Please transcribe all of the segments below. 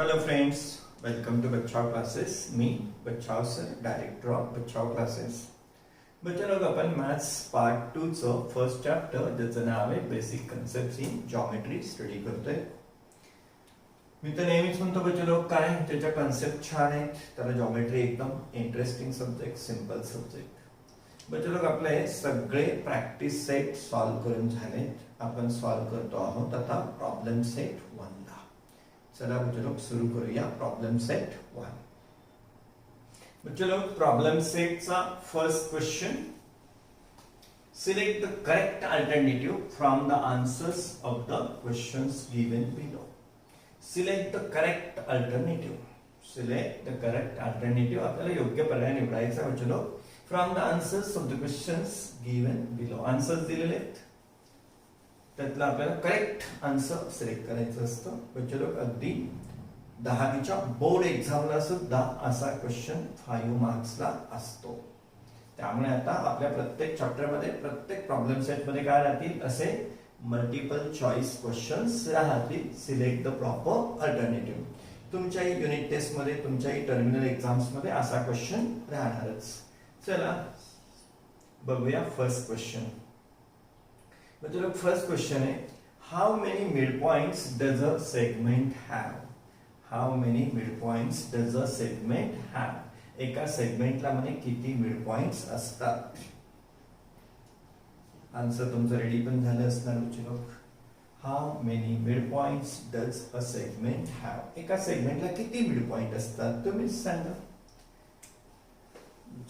Hello friends, welcome to बचाव classes. मी बचाव sir, director of बचाव क्लासेस. बच्चा लोग आपण मॅथ्स पार्ट 2 च फर्स्ट चॅप्टर ज्याचं नाव आहे basic concepts in geometry study करतोय. मी तर नेहमीच म्हणतो बच्चा लोग काय त्याच्या कन्सेप्ट छान आहेत, त्याला जॉमेट्री एकदम इंटरेस्टिंग सब्जेक्ट, सिंपल सब्जेक्ट. बच्चा लोग आपले सगळे प्रॅक्टिस सेट सॉल्व करून झालेत. आपण सॉल्व करतो आहोत आता प्रॉब्लेम सेट 1 ला. चला बच्चा लोग सुरू करूया प्रॉब्लेम सेट 1. बच्चा लोग प्रॉब्लेम सेट चा first question. Select the correct alternative from the answers of the questions given below. Select the correct alternative. Select the correct alternative. आपल्याला योग्य पर्याय निवडायचा बच्चा लोग from the answers of the questions given below. Answers दिलेले आहेत, त्यातला आपल्याला करेक्ट आन्सर सिलेक्ट करायचं असतं. बच्चे लोक अगदी 10वीच्या बोर्ड एक्झामला सुद्धा असा क्वेश्चन 5 मार्क्सला असतो. त्यामुळे आता आपल्या प्रत्येक चॅप्टर मध्ये, प्रत्येक प्रॉब्लेम सेट मध्ये काय राहतील, असे मल्टिपल चॉईस क्वेश्चन्स राहतील. Select the proper alternative. तुमच्याही युनिट टेस्ट मध्ये, तुमच्याही टर्मिनल एक्झाम्स मध्ये असा क्वेश्चन राहणारच. चला बघूया फर्स्ट क्वेश्चन. बच्चे लोग फर्स्ट क्वेश्चन है, how many mid points does a segment have. How many mid points does a segment have. एका सेगमेंटला मध्ये किती मिड पॉइंट्स असतात. आन्सर तुमचं रेडी पण झालं असणार बच्चे लोग. How many mid points does a segment have. एका सेगमेंटला किती मिड पॉइंट असतात तुम्ही सांगा.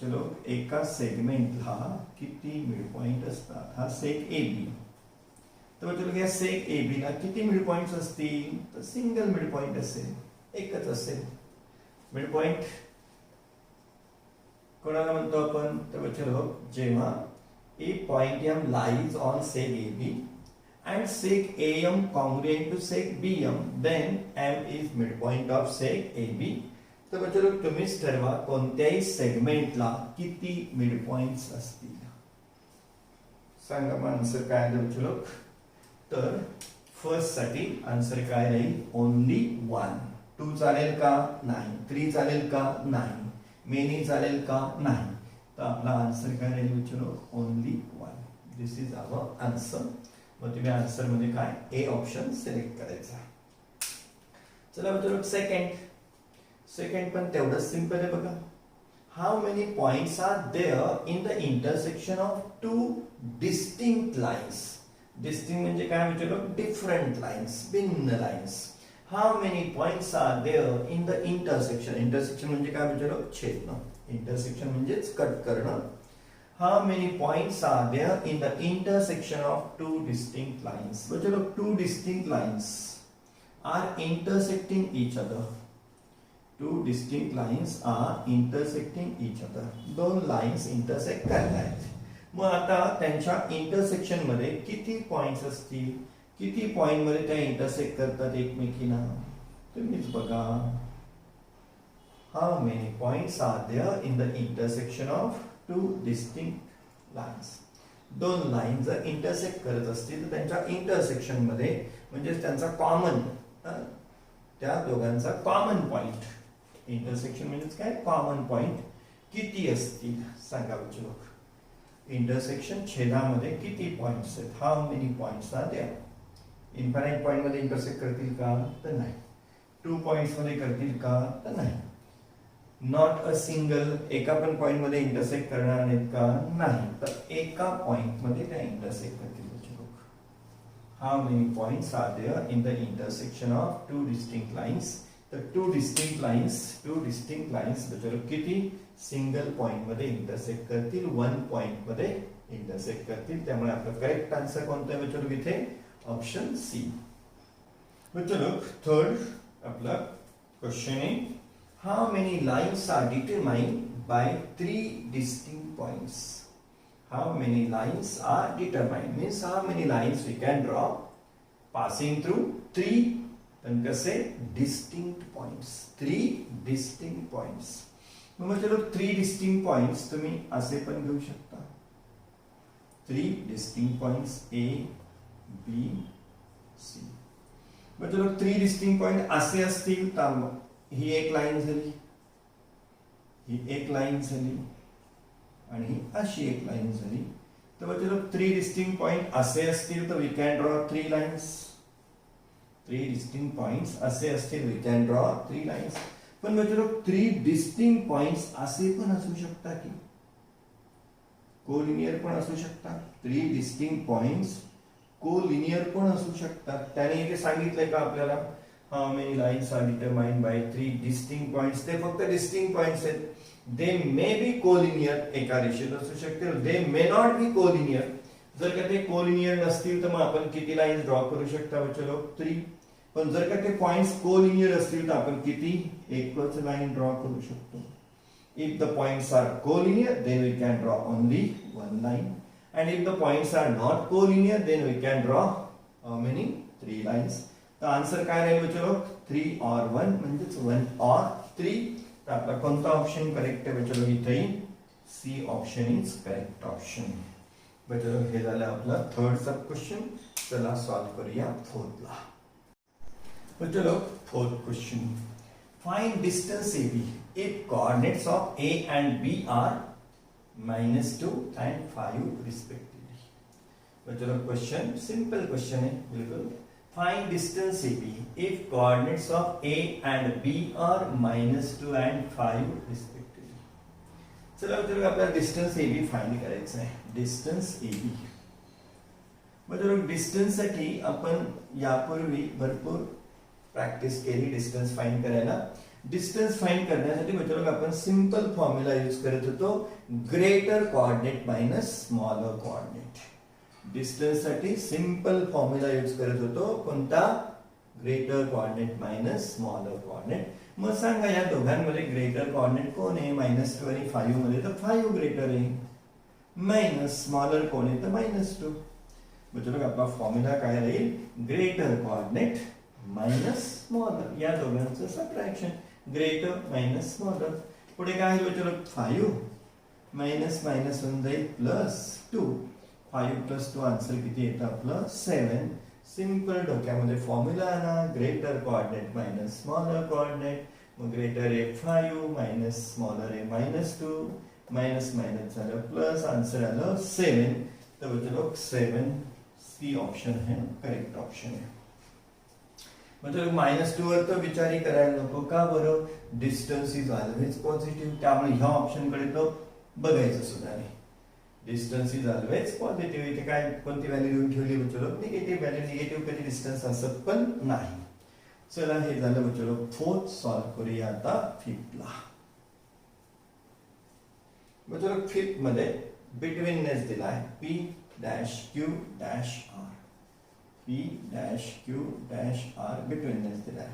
चलो एका सेगमेंटला किती मिड पॉइंट असतात. हा सेग ए बी. तर चलो या सेग ए बी ला किती मिड पॉइंट्स असतील. तर सिंगल मिड पॉइंट असेल, एकच असेल. मिड पॉइंट कोणाला म्हणतो आपण. तर चलो जेव्हा A point M lies on seg A B and seg AM congruent to seg BM, then M is midpoint of seg AB. तर बच्चे लोग तुम्हीच ठरवा कोणत्याही सेगमेंटला किती मिड पॉइंट्स असतील. सांगा मग आन्सर काय आहे बच्चे लोग. तर फर्स्ट साठी आन्सर काय राहील, ओनली 1. 2 चालेल का नाही. 3 चालेल का नाही. मेनी चालेल का नाही. तर आपला आन्सर काय राहील बच्चे लोग, only 1. This is our answer. मग तुम्ही आन्सर मध्ये काय ए ऑप्शन सिलेक्ट करायचा. चला बच्चे लोग सेकंड पण तेवढंच सिंपल आहे बघा. How many points are there in the intersection of 2 distinct lines. Distinct म्हणजे काय म्हणजे लोक डिफरंट लाइन्स, भिन्न lines. How many points are there in the intersection. Intersection म्हणजे काय म्हणजे लोक छेदन. इंटरसेक्शन म्हणजेच कट करणं. How many points are there in the intersection of 2 distinct lines? बच्चे लोग 2 distinct lines are intersecting each other. 2 distinct lines are intersecting each other. 2 lines intersect करतायत. मग आता त्यांच्या इंटरसेक्शन मध्ये किती पॉइंट्स असतील, किती पॉइंट मध्ये त्या इंटरसेक्ट करतात एकमेकींना, तुम्हीच बघा. How many points are there in the intersection of 2 distinct lines. 2 line जर इंटरसेक्ट करत असतील तर त्यांच्या इंटरसेक्शन मध्ये म्हणजे त्यांचा कॉमन, त्या दोघांचा कॉमन पॉइंट. इंटरसेक्शन म्हणजे काय, कॉमन पॉइंट किती असतील सांगा बच्चे लोग. इंटरसेक्शन छेदामध्ये किती पॉइंट्स आहेत. How many points are there. Infinite point मध्ये इंटरसेक्ट करतील का, तर नाही. 2 पॉइंट्स मध्ये करतील का, तर नाही. नॉट अ सिंगल, एका पण पॉइंट मध्ये इंटरसेक्ट करणार नाहीत का, नाही. तर एका पॉइंट मध्ये त्या इंटरसेक्ट करतील बच्चे लोग. How many points are there in the intersection of 2 distinct lines. तर 2 डिस्टिंक्ट लाइन्स बच्चे लोग किती सिंगल पॉइंट मध्ये इंटरसेक्ट करतील, 1 पॉइंट मध्ये इंटरसेक्ट करतील. त्यामुळे आपलं करेक्ट आन्सर कोणतं आहे बच्चे लोग, इथे ऑप्शन सी. बच्चे लोग थर्ड आपला क्वेश्चन आहे, how many lines are determined by 3 distinct points. How many lines are determined means how many lines we can draw passing through 3 then कसे distinct points. 3 distinct points. मग चलो 3 distinct points तुम्ही असे पण घेऊ शकता. 3 distinct points A, B, C. म्हणजे 3 distinct point असे असतील तर ही एक लाईन झाली, ही एक लाईन झाली आणि ही अशी एक लाईन झाली. तर म्हणजे 3 डिस्टिंक्ट पॉइंट असे असतील तर we can draw 3 lines. 3 distinct points असे असतील वी कॅन ड्रॉ 3 लाईन्स. पण म्हणजे 3 डिस्टिंक्ट पॉइंट्स असे पण असू शकतात की कोलिनियर पण असू शकतात. 3 डिस्टिंक्ट पॉइंट्स कोलिनियर पण असू शकतात. त्याने इथे सांगितलंय का आपल्याला how many lines are determined by 3 distinct points. ते फक्त डिस्टिंक्ट पॉइंट्स आहेत. दे मे बी कोलिनियर, एका रेषेत असू शकते. दे मे नॉट बी कोलिनियर. जर का ते कोलिनियर नसतील तर मग आपण किती लाईन्स ड्रॉ करू शकता चलो 3. पण जर का ते पॉइंट्स कोलिनियर असतील तर आपण किती एकच लाईन ड्रॉ करू शकतो. If the points are collinear, then we can draw only one line. And if the points are not collinear, then we can draw how many? 3 lines. The answer काय राहील चलो 3 or 1 म्हणजेच 1 or 3. तर आपला कोणता option correct आहे चलो इथे C option is correct option. चलो हे झालं आपलं थर्ड सब क्वेश्चन. चला सॉल्व करूया फोर्थला. चलो fourth question. Find distance AB if coordinates of A and B are -2 and 5 respectively. चलो क्वेश्चन सिंपल क्वेश्चन है बिल्कुल. Find distance AB if coordinates of A and B are -2 and 5 respectively. चलो आपल्याला distance AB find करायचं आहे. Distance AB मतलब distance साठी आपण यापूर्वी भरपूर प्रॅक्टिस केली डिस्टन्स फाइंड करायला. डिस्टन्स फाइंड करण्यासाठी मतलब आपण सिंपल फॉर्म्युला यूज करत होतो greater coordinate minus smaller coordinate. Distance साठी सिंपल फॉर्म्युला यूज करत होतो कोणता greater coordinate minus smaller coordinate. मग सांगा या दोघांमध्ये ग्रेटर कोऑर्डिनेट कोण आहे -2 आणि 5 मध्ये तर 5 ग्रेटर आहे. मायनस स्मॉलर कोण आहे तर -2. मतलब आपला फॉर्म्युला काय राहील ग्रेटर कोऑर्डिनेट मायनस स्मॉलर. या दोघांचं सबट्रॅक्शन ग्रेटर मायनस स्मॉलर. पुढे काय आहे चलो 5 मायनस मायनस होऊन जाईल +2. 5 + 2 आन्सर किती येतं आपलं 7. सिंपल डोक्यामध्ये फॉर्म्युला आणा greater coordinate minus smaller coordinate. मग ग्रेटर आहे 5 मायनस स्मॉलर आहे -2 मायनस मायनस झालं प्लस आन्सर आलं 7. तर चलो 7 सी ऑप्शन है करेक्ट ऑप्शन है. मतलब -2 वर तर विचारही करायला नको का बरं डिस्टन्स इज ऑलवेज पॉझिटिव्ह. त्यामुळे ह्या ऑप्शन कडे तर बघायचं सुद्धा नाही. Distance is always positive. इथे काय कोणती व्हॅल्यू देऊन ठेवली बचलो निगेटिव्ह व्हॅल्यू. निगेटिव्ह कधी डिस्टन्स असत पण नाही. चला हे झालं बचलो फोर्थ. सॉल्व करूया आता फिफ्थला. बचलो फिफ्थ मध्ये बिटवीननेस दिलाय P'Q'R. P'Q''R बिटवीननेस दिलाय.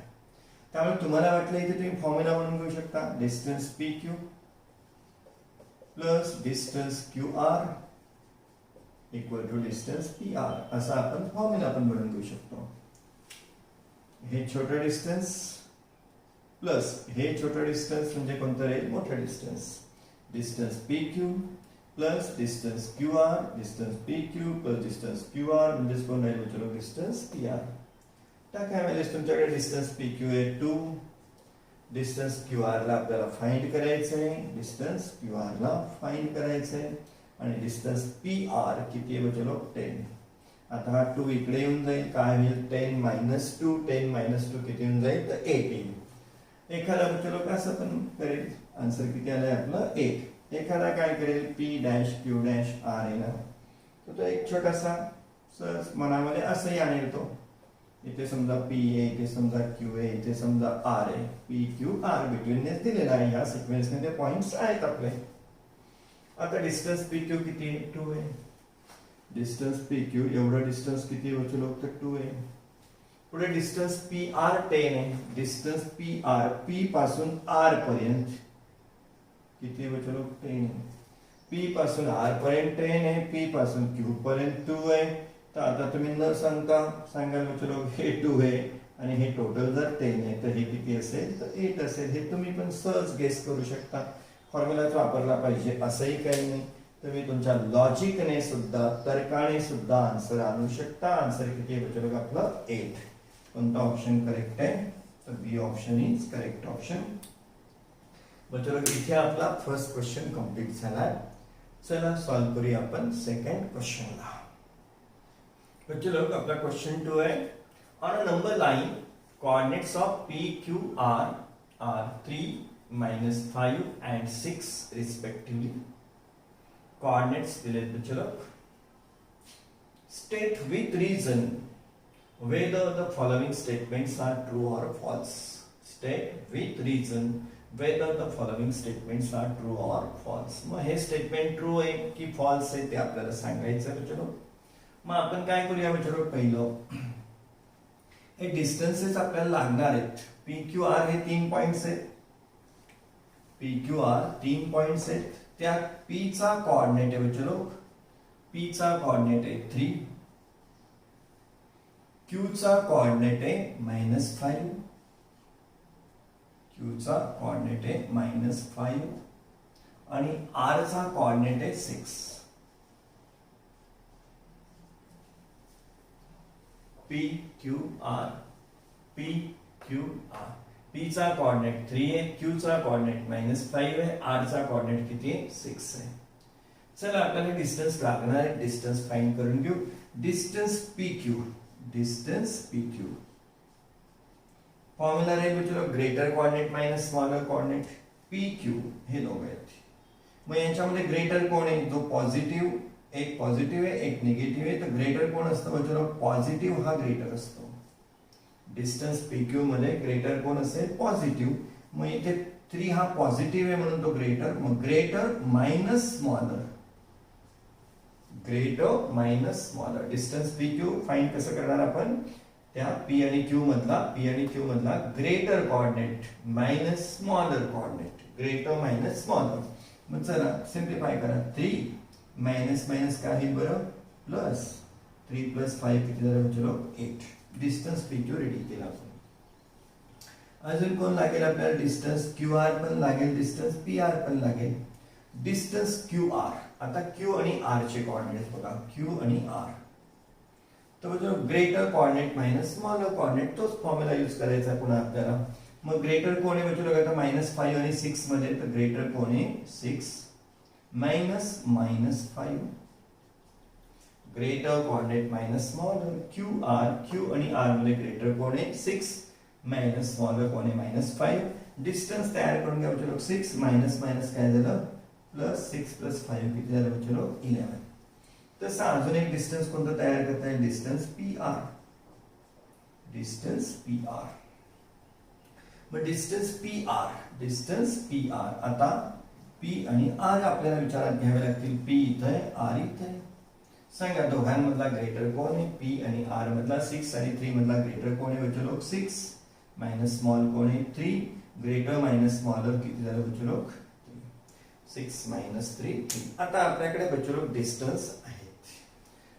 त्यामुळे तुम्हाला वाटलं इथे तुम्ही फॉर्म्युला म्हणून घेऊ शकता distance PQ plus distance QR equal to distance PR. असा आपण फॉर्म्युला पण बनवून घेऊ शकतो. हे छोटं डिस्टन्स प्लस हे छोटं डिस्टन्स म्हणजे कोणतं आहे मोठं distance. Distance PQ plus distance QR distance PQ plus distance QR म्हणजे कोण राहील चलो डिस्टन्स PR. टाका व्हॅल्यूज. तुमच्याकडे डिस्टन्स PQ आहे 2. डिस्टन्स QR ला आपल्याला फाइंड करायचं आहे. डिस्टन्स QR ला फाइंड करायचं आहे आणि डिस्टन्स PR किती आहे चलो 10. आता हा 2 इकडे येऊन जाईल काय होईल 10 - 2. 10 - 2 किती येऊन जाईल तर 8 येईल. एखादा चलो कसं पण करेल आन्सर किती आलाय आपलं 8. एखादा काय करेल P'Q''R आहे ना तर तो एक छोटासा सहज मनामध्ये असंही आणेल तो. इथे समजा P आहे इथे समजा Q आहे इथे समजा R आहे. PQR बिटवीननेस दिलेला आहे. ह्या सिक्वेन्स मध्ये पॉइंट्स आहेत आपले. आता डिस्टन्स PQ किती आहे 2 आहे. डिस्टन्स PQ एवढा डिस्टन्स किती आहे चलो तर 2 आहे. पुढे डिस्टन्स PR 10 आहे. डिस्टन्स PR P पासून R पर्यंत किती चलो 10. P पासून R पर्यंत 10 आहे. P पासून Q पर्यंत 2 आहे. तर आता तुम्ही न सांगता सांगाल चलो हे 2 आहे आणि हे टोटल जर 10 आहे तर हे किती असेल तर 8 असेल. हे तुम्ही पण सहज गेस करू शकता. फॉर्म्युलाच वापरला पाहिजे असंही काही नाही. तुम्ही तुमच्या लॉजिकने सुद्धा तर्काने सुद्धा आन्सर आणू शकता. आन्सर किती आहे चलो आपलं 8. कोणता ऑप्शन करेक्ट आहे? तर बी ऑप्शन इज करेक्ट ऑप्शन. चलो इथे आपला फर्स्ट क्वेश्चन कंप्लीट झाला. चला सॉल्व करूया आपण सेकंड क्वेश्चनला. चलो आपला क्वेश्चन 2 आहे. On a number line coordinates of p q r are 3 minus 5 and 6 respectively. Coordinates दिलेत. चलो state with reason whether the following statements are true or false. State with reason whether the following statements are true or false. मग हे statement true आहे की false आहे ते आपल्याला सांगायचं आहे. चलो मग आपण काय करूया मित्रांनो, पहिलं हे डिस्टन्सेस आपल्याला लागणार आहेत. पी क्यू आर हे 3 पॉइंट्स आहेत. पी क्यू आर 3 पॉइंट्स आहेत. त्या पी चा कोऑर्डिनेट आहे मित्रांनो, पी चा कोऑर्डिनेट आहे 3, क्यू चा कोऑर्डिनेट आहे -5, क्यू चा कोऑर्डिनेट आहे -5 आणि आर चा कोऑर्डिनेट आहे 6. P Q R, P Q R. P चा कोऑर्डिनेट 3 आहे, क्यू चा कोऑर्डिनेट -5 आहे, आर चा कोऑर्डिनेट किती आहे? 6 आहे. चला आपल्याला डिस्टन्स लागणार आहे. डिस्टन्स फाइंड करून घेऊ. Distance P Q, distance P Q formula राहील मित्रांनो greater coordinate minus smaller coordinate. P Q हे दोघं आहेत. मग यांच्यामध्ये ग्रेटर कोण आहे? जो पॉझिटिव्ह, एक पॉझिटिव्ह आहे एक निगेटिव्ह आहे. तर ग्रेटर कोण असतं मित्रांनो? पॉझिटिव्ह हा ग्रेटर असतो. डिस्टन्स पी क्यू मध्ये ग्रेटर कोण असेल? पॉझिटिव्ह. मग इथे 3 हा पॉझिटिव्ह आहे म्हणून तो ग्रेटर. मग greater minus smaller, greater minus smaller. Distance P Q find कसं करणार आपण? त्या पी आणि क्यू मधला greater coordinate minus smaller coordinate, greater minus smaller. मग चला सिंप्लिफाय करा. 3 मायनस मायनस काय आहे बरं? प्लस. 3 + 5 किती झालं चलो? 8. डिस्टन्स पी क्यू रेडी केला आपण. अजून कोण लागेल आपल्याला? डिस्टन्स क्यू आर पण लागेल, डिस्टन्स पी आर पण लागेल. Distance Q R. आता क्यू आणि आर चे कोऑर्डिनेट बघा, क्यू आणि आर. तर जो greater coordinate minus smaller coordinate, तोच फॉर्म्युला यूज करायचा पुन्हा आपल्याला. मग ग्रेटर कोण आहे म्हणजे बघा -5 आणि 6 मध्ये. तर ग्रेटर कोण आहे? 6 minus -5. Greater coordinate minus smaller Q R. Q आणि आर मध्ये ग्रेटर कोण आहे? 6 मायनस स्मॉलर कोण आहे? -5. डिस्टन्स तयार करून घ्या बच्चो. 6 मायनस मायनस काय झालं? प्लस. 6 + 5 किती झालं बच्चो? 11. तसा अजून एक डिस्टन्स कोणता तयार करता येईल? Distance P R, distance P R. मग distance P R, distance P R. आता पी आणि आर आपल्याला विचारात घ्यावे लागतील. पी इथे आहे, आर इथे आहे. सांगा दोघांमधला ग्रेटर कोण आहे? पी आणि आर मधला 6 आणि 3 मधला ग्रेटर कोण आहे बच्चो लोक? 6 मायनस स्मॉल कोण आहे? 3. ग्रेटर मायनस स्मॉलर किती झालं बच्चो लोक? 6 - 3. आता आपल्याकडे बच्चो लोक डिस्टन्स आहेत.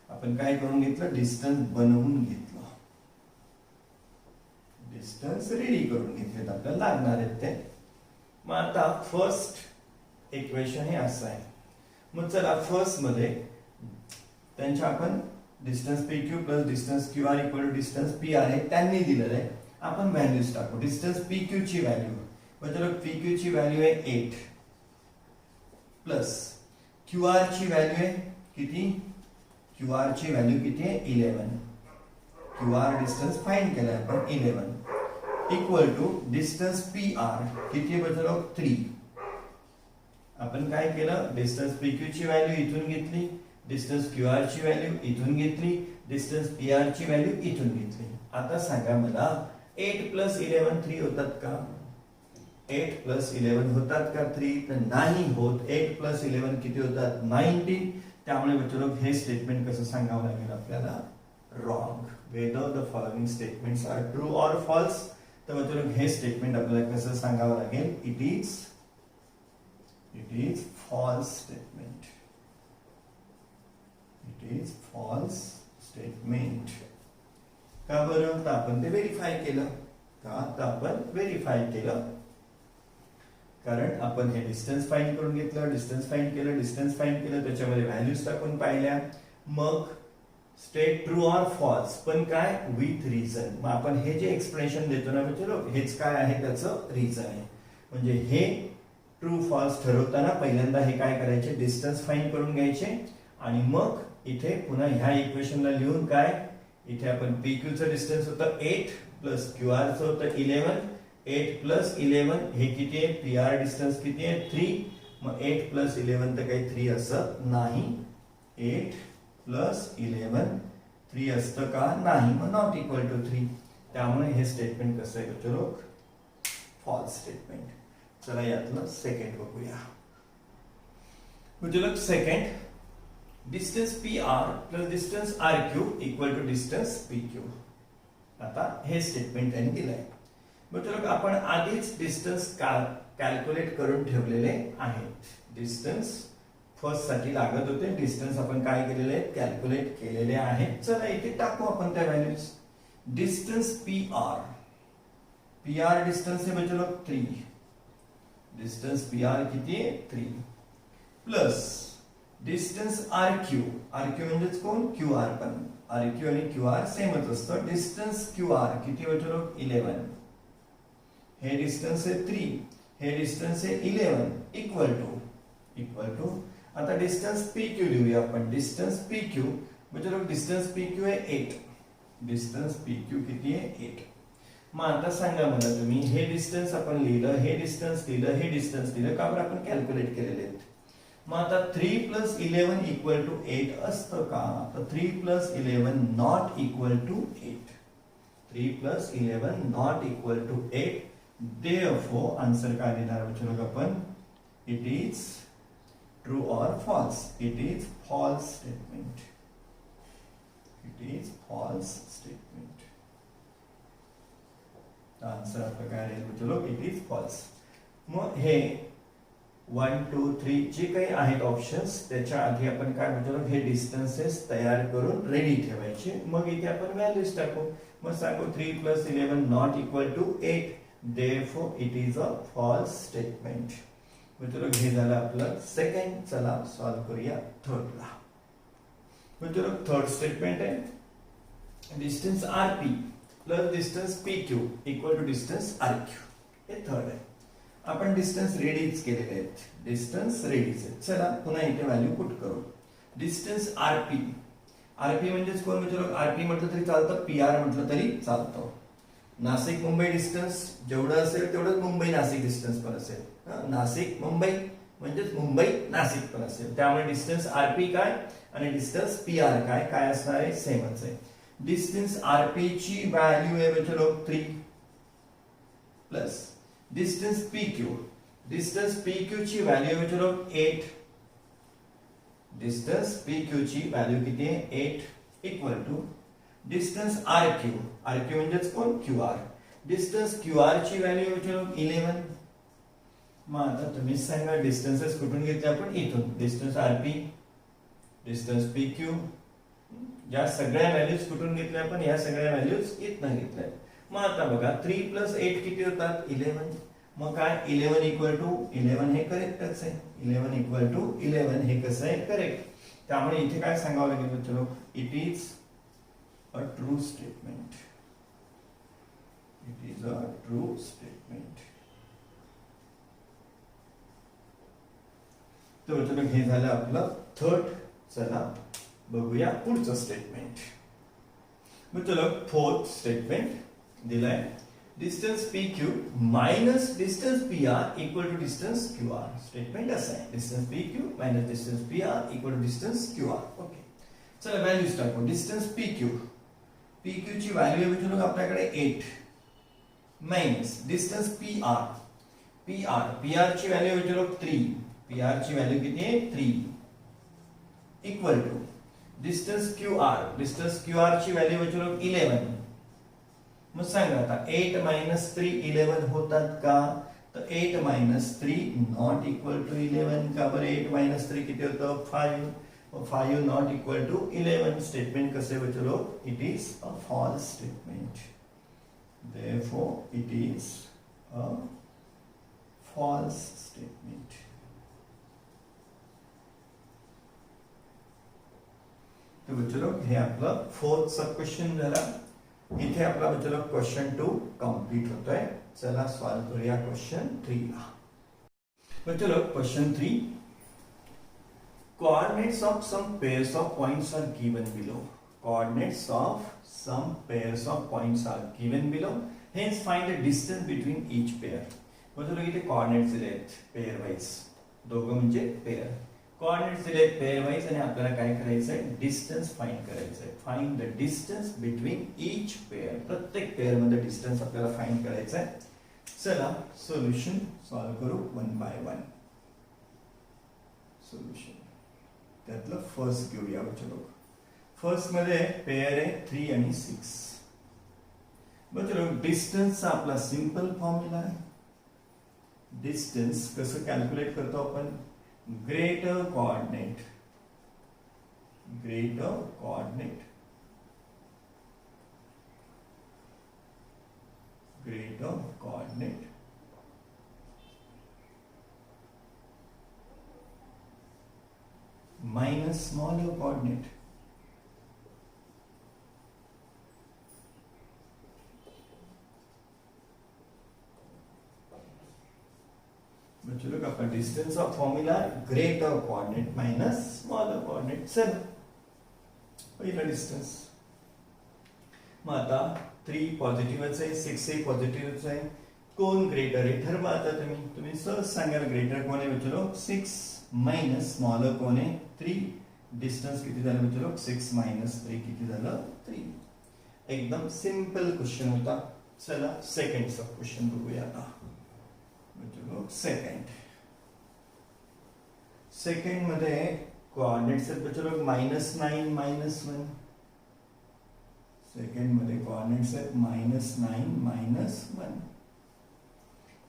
आपण काय करून घेतलं? डिस्टन्स बनवून घेतलं, डिस्टन्स रेडी करून घेतले. आपल्याला लागणार आहेत ते. मग आता फर्स्ट इक्वेशन हे असं आहे. मग चला फर्स्ट मध्ये त्यांच्या आपण distance P Q plus distance Q R equal to distance P R आहे त्यांनी दिलेलं आहे. आपण व्हॅल्यूज टाकू. डिस्टन्स पी क्यू ची व्हॅल्यू म्हणजे पी क्यू ची व्हॅल्यू आहे 8 प्लस क्यू आर ची व्हॅल्यू आहे किती? क्यू आर ची व्हॅल्यू किती आहे? 11. क्यू आर डिस्टन्स फाइंड केला आपण 11 equal to distance P R किती आहे बघा? 3. आपण काय केलं? डिस्टन्स पी क्यू ची व्हॅल्यू इथून घेतली, डिस्टन्स क्यू आर ची व्हॅल्यू इथून घेतली, डिस्टन्स पी आर ची व्हॅल्यू इथून घेतली. आता सांगा मला 8 + 11 3 होतात का? 8 + 11 होतात का 3? तर नाही होत. 8 + 11 किती होतात? 19. त्यामुळे मित्रांनो हे स्टेटमेंट कसं सांगावं लागेल आपल्याला? Wrong. Whether the following statements are true or false. तर मित्रांनो हे स्टेटमेंट आपल्याला कसं सांगावं लागेल? It is false statement. It is false statement. का बरं? तर आपण ते व्हेरीफाय केलं. का? तर आपण व्हेरीफाय केलं. कारण आपण हे डिस्टन्स फाइंड करून घेतलं, डिस्टन्स फाइंड केलं, त्याच्यामध्ये व्हॅल्यूज टाकून पाहिल्या. मग स्टेट ट्रू ऑर फॉल्स, पण काय विथ रिझन. मग आपण हे जे एक्सप्लेनेशन देतो ना मित्रांनो, हेच काय आहे त्याचं रिझन आहे. म्हणजे हे ट्रू फॉल्स ठरवताना पहिल्यांदा हे काय करायचे, डिस्टन्स फाइंड करून घ्यायचे आणि मग इथे पुन्हा ह्या इक्वेशनला लिहून काय, इथे आपण PQ चं डिस्टन्स होतं 8 प्लस QR चं होतं 11. 8 प्लस 11 हे किती आहे, PR डिस्टन्स किती आहे 3. मग 8 प्लस 11 तर काही 3 असं नाही. 8 प्लस 11 3 असतं का, नाही. मग नॉट इक्वल टू 3. त्यामुळे हे स्टेटमेंट कसं आहे बच्चो, फॉल्स स्टेटमेंट. चला यातलं सेकंड बघूया. बच्चो second, distance PR plus distance RQ equal to distance PQ. आता हे स्टेटमेंट त्यांनी दिलंय. बच्चो आपण आधीच डिस्टन्स कॅल्क्युलेट करून ठेवलेले आहेत. डिस्टन्स फर्स्ट साठी लागत होते, डिस्टन्स आपण काय केलेले आहेत, कॅल्क्युलेट केलेले आहेत. चला इथे टाकू आपण त्या व्हॅल्यूज. डिस्टन्स PR डिस्टन्स आहे बच्चो 3. डिस्टन्स PR किती आहे 3 प्लस डिस्टन्स RQ म्हणजेच कोण, QR. पण RQ आणि QR सेमच असतं. डिस्टन्स QR किती बच्चो 11. हे डिस्टन्स आहे 3, हे डिस्टन्स आहे 11 इक्वल टू आता डिस्टन्स PQ लिहूया आपण. डिस्टन्स PQ बच्चो डिस्टन्स PQ आहे 8. डिस्टन्स PQ किती आहे 8. मग आता सांगा मला तुम्ही, हे डिस्टन्स आपण लिहिलं, हे डिस्टन्स लिहिलं, हे डिस्टन्स लिहिलं का बरं, आपण कॅल्क्युलेट केलेले आहेत. मग आता 3 प्लस 11 इक्वल टू 8 असतं का, तर 3 plus 11 not equal to 8. 3 plus 11 not equal to 8. Therefore answer काय देणार बच्चो आपण, it is true or false. It is false statement. It is false statement. Answer आपलं काय आहे बच्चो, इट इज फॉल्स. मग हे 1 2 3 जे काही आहेत ऑप्शन्स, त्याच्या आधी आपण काय बच्चो, हे डिस्टन्सेस तयार करून रेडी ठेवायचे. मग इथे आपण व्हॅल्यूज टाकू. मग सांगू 3 plus 11 not equal to 8. Therefore it is a false statement. मित्रांनो हे झालं आपलं सेकंड. चला सॉल्व करूया थर्डला. मित्रांनो थर्ड स्टेटमेंट आहे, distance RP plus distance PQ equal to distance RQ. हे थर्ड आहे. आपण डिस्टन्स रेडीच केलेले आहेत. डिस्टन्स रेडीच आहे. चला पुन्हा इथे व्हॅल्यू पुट करू. डिस्टन्स RP म्हणजेच कोण मित्रांनो, RP म्हटलं तरी चालतं, PR म्हटलं तरी चालतं. नाशिक मुंबई डिस्टन्स जेवढं असेल तेवढंच मुंबई नाशिक डिस्टन्स पण असेल. नाशिक मुंबई म्हणजेच मुंबई नाशिक पण असेल. त्यामुळे डिस्टन्स RP काय आणि डिस्टन्स PR काय असणार आहे, सेमच आहे. डिस्टन्स RP ची व्हॅल्यू आहे बच्चो 3 प्लस डिस्टन्स PQ ची व्हॅल्यू आहे बच्चो 8. डिस्टन्स PQ ची व्हॅल्यू किती आहे 8 इक्वल टू डिस्टन्स RQ म्हणजेच कोण, QR. डिस्टन्स QR ची व्हॅल्यू बच्चो 11. मग आता तुम्ही सांगा डिस्टन्सेस कुठून घेतले आपण, इथून. डिस्टन्स RP, डिस्टन्स PQ, या सगळ्या व्हॅल्यूज कुठून घेतल्या आपण, या सगळ्या व्हॅल्यूज इथनं घेतल्या. मग आता बघा 3 प्लस 8 किती होतात 11. मग काय 11 इक्वल टू 11 हे करेक्टच आहे. 11 इक्वल टू 11 हे कसं आहे, करेक्ट. त्यामुळे इथे काय सांगावं लागेल बच्चो, it is a true statement. It is a true statement. तर चलो हे झालं आपलं थर्ड. चला बघूया पुढचं स्टेटमेंट. मग चलो फोर्थ स्टेटमेंट दिलाय, distance PQ minus distance PR equal to distance QR. Statement असं आहे, distance PQ minus distance PR equal to distance QR. Okay चला व्हॅल्यूज टाकू. डिस्टन्स PQ ची व्हॅल्यू आहे बच्चो आपल्याकडे 8 मायनस डिस्टन्स PR ची व्हॅल्यू आहे बच्चो 3. PR ची व्हॅल्यू किती आहे 3 इक्वल टू डिस्टन्स QR ची व्हॅल्यू बच्चो 11. मग सांगा आता 8 मायनस 3 11 होतात का, तर 8 मायनस 3 नॉट इक्वल टू 11. का बरं 8 मायनस 3 किती होतं 5. 5 not equal to 11. स्टेटमेंट कसे बच्चो, it is a false statement. Therefore it is a false statement. तो बच्चे लोग हे आपलं फोर्थ सब क्वेश्चन झाला. इथे आपला बच्चे लोग क्वेश्चन 2 कंप्लीट होतोय. चला सॉल्व करूया क्वेश्चन 3 ला. बच्चे लोग question 3, coordinates of some pairs of points are given below. Coordinates of some pairs of points are given below. Hence find the distance between each pair. बच्चे लोग इथे coordinates दिले आहेत पेअर वाईज. दोघं म्हणजे पेअर. कोऑर्डिनेट्स दिले pair wise आणि आपल्याला काय करायचं आहे, डिस्टन्स फाइंड करायचं आहे. Find the distance between each pair. प्रत्येक पेअर मध्ये डिस्टन्स आपल्याला फाइंड करायचं आहे. चला सोल्युशन सॉल्व करू वन बाय वन. सोल्युशन त्यातलं फर्स्ट घेऊया बच्चे लोग. फर्स्ट मध्ये पेअर आहे 3 आणि 6. बच्चे लोग डिस्टन्सचा आपला सिंपल फॉर्म्युला आहे. डिस्टन्स कसं कॅल्क्युलेट करतो आपण, greater coordinate minus smaller coordinate. बच्चों लोग अपना distance of formula greater coordinate minus smaller coordinate. चल पहिला डिस्टन्स. मग आता 3 पॉझिटिव्हच आहे, 6 हे पॉझिटिव्हच आहे. कोण ग्रेटर आहे ठरवा. आता तुम्ही सहज सांगाल ग्रेटर कोण आहे बच्चों लोग, 6 माइनस स्मॉलर कोण आहे 3. डिस्टन्स किती झालं बच्चों लोग, 6 माइनस 3 किती झालं 3. एकदम सिंपल क्वेश्चन होता. चला सेकंड सब क्वेश्चन बघूया आता. सेकंड मध्ये कोऑर्डिनेट्स आहेत बच्चे लोग -9 -1. सेकंड मध्ये कोऑर्डिनेट्स आहेत -9 -1.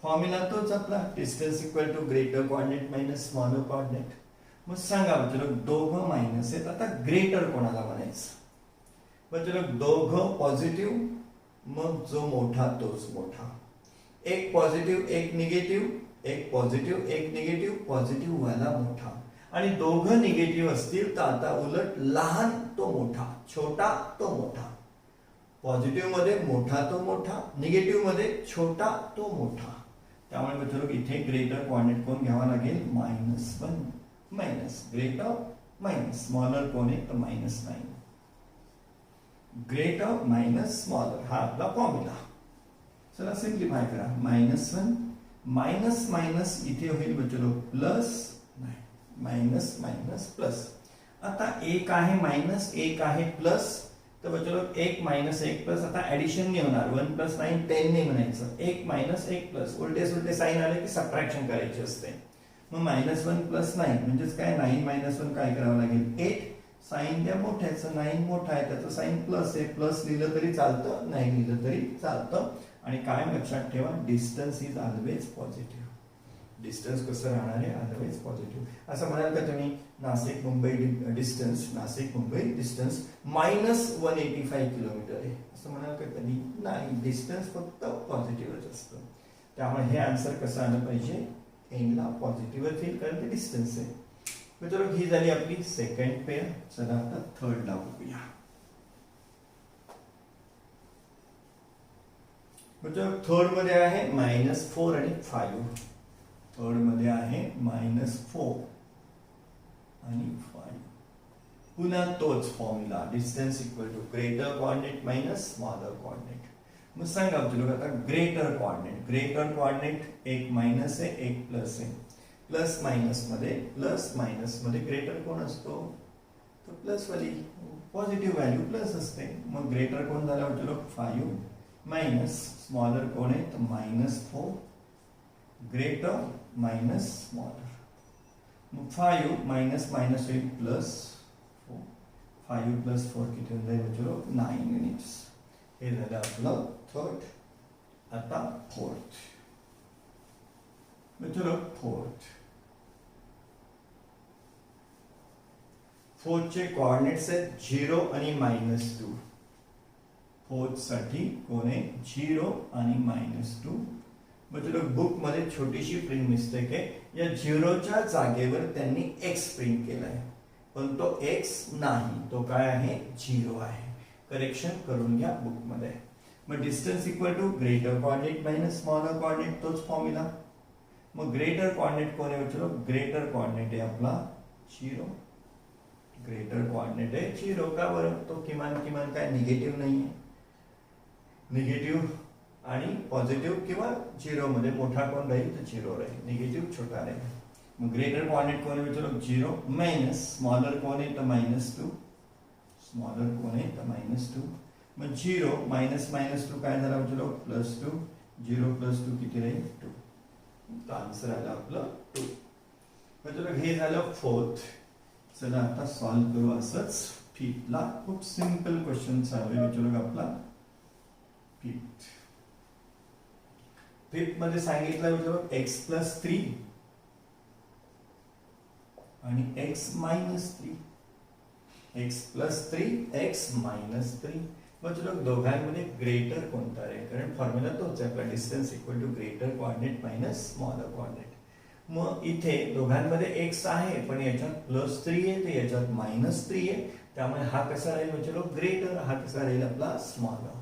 फॉर्म्युला तोच आपला, distance equal to greater coordinate minus smaller coordinate. मग सांगा बच्चे लोग, दोघं मायनस आहेत. आता ग्रेटर कोणाला म्हणायचं बच्चे लोग, दोघं पॉझिटिव्ह, मग जो मोठा तोच मोठा. एक पॉझिटिव्ह एक निगेटिव्ह, एक पॉझिटिव्ह एक निगेटिव्ह, पॉझिटिव्ह वाला मोठा. आणि दोघं निगेटिव्ह असतील तर आता उलट लहान तो मोठा, छोटा तो मोठा. पॉझिटिव्ह मध्ये मोठा तो मोठा, निगेटिव्ह मध्ये छोटा तो मोठा. त्यामुळे बच्चों इथे ग्रेटर कोऑर्डिनेट कोण घ्यावा लागेल, -1 माइनस ग्रेटर माइनस स्मॉलर कोण आहे तर -9. ग्रेटर माइनस स्मॉलर हा आपला फॉर्म्युला. चला सिंप्लिफाय करा. -1 माइनस माइनस इथे होईल बच्चों लोग प्लस, माइनस माइनस प्लस. आता एक आहे माइनस एक आहे प्लस, तर बच्चों लोग 1 माइनस 1 प्लस. आता ऍडिशन नाही होणार, 1 + 9 10 नाही म्हणायचं. 1 माइनस 1 प्लस, उलटे साइन आले की सबट्रॅक्शन करायची असते. मग -1 + 9 म्हणजेच काय, 9 - 1 काय करावं लागेल 8. साइन द्या मोठ्याचं, 9 मोठा आहे त्याचं साइन प्लस आहे. प्लस लिहिलं तरी चालतं, नाही लिहिलं तरी चालतं. आणि काय लक्षात ठेवा, distance is always positive. Distance कसं राहणार आहे, ऑलवेज पॉझिटिव्ह. असं म्हणाल का तुम्ही, नाशिक मुंबई डिस्टन्स -185 किलोमीटर आहे असं म्हणाल का कधी, नाही. डिस्टन्स फक्त पॉझिटिव्हच असतं. त्यामुळे हे आन्सर कसं आलं पाहिजे, एंडला पॉझिटिव्हच येईल, कारण ते डिस्टन्स आहे. मित्रांनो ही झाली आपली सेकंड पेअर. चला आता थर्ड ला बघूया. थर्ड मध्ये आहे -4 आणि 5. थर्ड मध्ये आहे -4 आणि 5. पुन्हा तोच formula, distance equal to greater coordinate minus smaller coordinate. मग सांगा तुला आता ग्रेटर कोऑर्डिनेट एक माइनस आहे एक प्लस आहे. प्लस मायनस मध्ये ग्रेटर कोण असतो, तर प्लस वाली पॉझिटिव्ह व्हॅल्यू प्लस असते. मग ग्रेटर कोण झाला होतो 5 माइनस स्मॉलर कोण आहे तर -4. Greater minus smaller. मग 5 माइनस माइनस होईल +4. 5 + 4 किती होऊन जाईल बच्चो 9 मिनिट्स. हे झालं आपलं थर्ड. आता फोर्थ बच्चो फोर्थचे कोऑर्डिनेट्स आहेत 0 आणि -2. फोर्थ साठी कोण आहे 0 आणि -2. बच्चो बुक मध्ये छोटीशी प्रिंट मिस्टेक आहे. या 0च्या जागेवर त्यांनी x प्रिंट केलाय, पण तो x नाही, तो काय आहे 0 आहे. करेक्शन करून घ्या बुक मध्ये. मग distance equal to greater coordinate minus smaller coordinate, तोच फॉर्म्युला. मग ग्रेटर कोऑर्डिनेट कोण आहे बच्चो? ग्रेटर कोऑर्डिनेट आहे आपला 0. ग्रेटर कोऑर्डिनेट आहे 0. का बरं? तो किमान काय निगेटिव्ह नाही आहे. निगेटिव्ह आणि पॉझिटिव्ह किंवा 0 मध्ये मोठा कोण राहील तर 0 राहील, निगेटिव्ह छोटा राहील. मग ग्रेटर कोऑर्डिनेट कोण आहे बच्चो? 0 मायनस स्मॉलर कोण आहे तर -2. स्मॉलर कोण आहे तर -2. मग 0 मायनस -2 काय झाला बच्चो? +2. 0 + 2 किती राहील? 2. तर आन्सर आला आपलं 2. म्हणजे हे झालं 4th. चला आता सॉल्व करू असंच 5th ला. खूप सिंपल क्वेश्चन चालू आहे बच्चो आपला 5th. 5th मध्ये सांगितलं बच्चो x + 3 आणि x - 3. x + 3 x - 3. बच्चो दोघांमध्ये ग्रेटर कोणता आहे? कारण फॉर्म्युला तोच आहे आपला, distance equal to greater coordinate minus smaller coordinate. मग इथे दोघांमध्ये x आहे, पण याच्यात +3 आहे तर याच्यात -3 आहे. त्यामुळे हा कसा राहील बच्चो? ग्रेटर. हा कसा राहील आपला? स्मॉलर.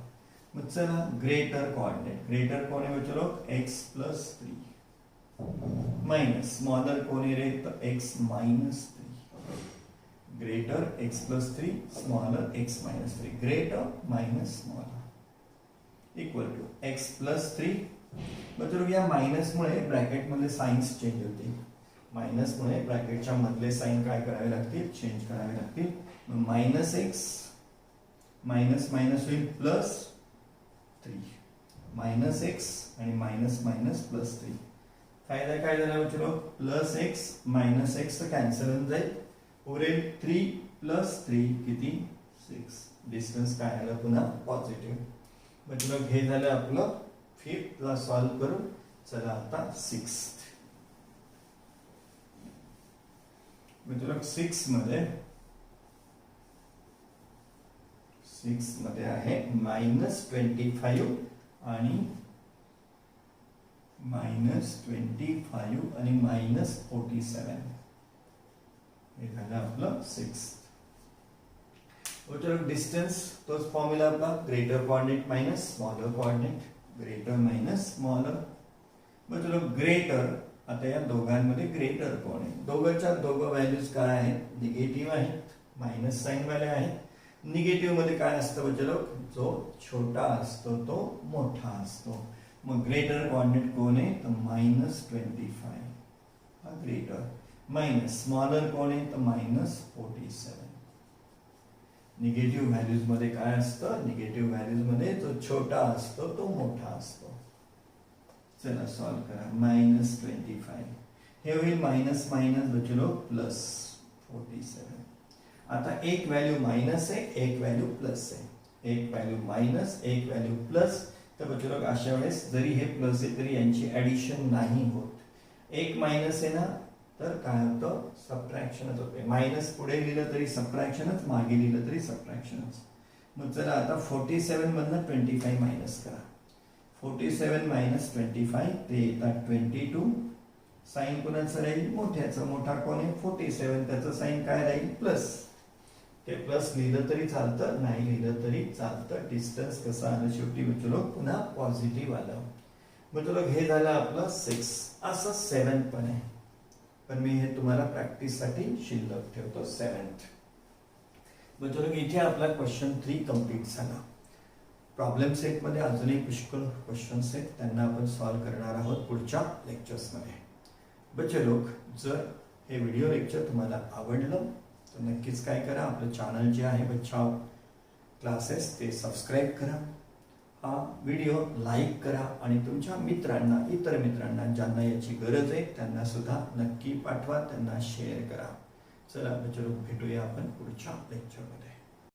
मग चला ग्रेटर कोऑर्डिनेट. ग्रेटर कोण आहे बच्चो? x + 3 मायनस स्मॉलर कोण आहे तर x - 3. Greater x + 3 smaller x - 3. Greater minus smaller equal to x + 3. मतलब या मायनस मुळे ब्रॅकेट मध्ये साइन्स चेंज होते. मायनस मुळे ब्रॅकेटच्या मधले साइन काय करावे लागतील? चेंज करावे लागतील. मग -x मायनस मायनस होईल +3. -x आणि मायनस मायनस +3. फायदा काय झाला बच्चो? +x -x तर कॅन्सल होऊन जाईल. उरेल 3 + 3 किती? 6. डिस्टन्स काय आलं? पुन्हा पॉझिटिव्ह. बच्चो हे झालं आपलं 5th ला सॉल्व करू. चला आता 6th. बच्चो 6 मध्ये आहे -25 आणि -25 आणि -47. हे झालं आपलं 6th. बच्चो डिस्टन्स तोच फॉर्म्युला आपला, greater coordinate minus smaller coordinate. Greater minus smaller. बच्चो ग्रेटर, आता या दोघांमध्ये ग्रेटर कोण आहे? दोघांच्या दोघं व्हॅल्यूज काय आहेत? निगेटिव्ह आहेत, मायनस साइन वाले आहेत. निगेटिव्ह मध्ये काय असतं बच्चो? जो छोटा असतो तो मोठा असतो. मग ग्रेटर कोऑर्डिनेट कोण आहे तर -25. हा ग्रेटर. मायनस स्मॉलर कोण आहे तर -47. निगेटिव्ह व्हॅल्यूज मध्ये काय असतं? निगेटिव्ह व्हॅल्यूज मध्ये जो छोटा असतो तो मोठा असतो. चला सॉल्व करा. -25 हे होईल मायनस मायनस बच्चो +47. आता एक व्हॅल्यू मायनस आहे, एक व्हॅल्यू प्लस आहे. एक व्हॅल्यू मायनस, एक व्हॅल्यू प्लस. तर बच्चो अशा वेळेस जरी हे प्लस आहे तरी यांची ऍडिशन नाही होत. एक मायनस आहे ना तर काय होतं? सबट्रॅक्शनच होते. मायनस पुढे लिहिलं तरी सबट्रॅक्शनच, मागे लिहिलं तरी सबट्रॅक्शनच. मग चला आता 47 मधनं 25 मायनस करा. 47 - 25 ते येतात 22. साइन कोणाचं राहील? मोठ्याचं. मोठा कोण आहे? 47. त्याचं साइन काय राहील? प्लस. ते प्लस लिहिलं तरी चालतं, नाही लिहिलं तरी चालतं. डिस्टन्स कसं आलं शेवटी बच्चो? पुन्हा पॉझिटिव्ह आलं. बच्चो हे झालं आपलं 6. असं 7 पण आहे, पण मी हे तुम्हाला प्रॅक्टिस साठी शिल्लक ठेवतो 7th. बच्चो इथे आपला क्वेश्चन 3 कंप्लीट झाला. प्रॉब्लेम सेट मध्ये अजूनही पुष्कळ क्वेश्चन्स आहेत, त्यांना आपण सॉल्व करणार आहोत पुढच्या लेक्चर्स मध्ये. बच्चो जर हे व्हिडिओ लेक्चर तुम्हाला आवडलं तर नक्कीच काय करा, आपलं चॅनल जे आहे बच्चाव क्लासेस ते सबस्क्राईब करा. हा व्हिडिओ लाईक करा आणि तुमच्या मित्रांना, इतर मित्रांना ज्यांना याची गरज आहे त्यांना सुद्धा नक्की पाठवा, त्यांना शेअर करा. चला बच्चो भेटूया आपण पुढच्या लेक्चरमध्ये.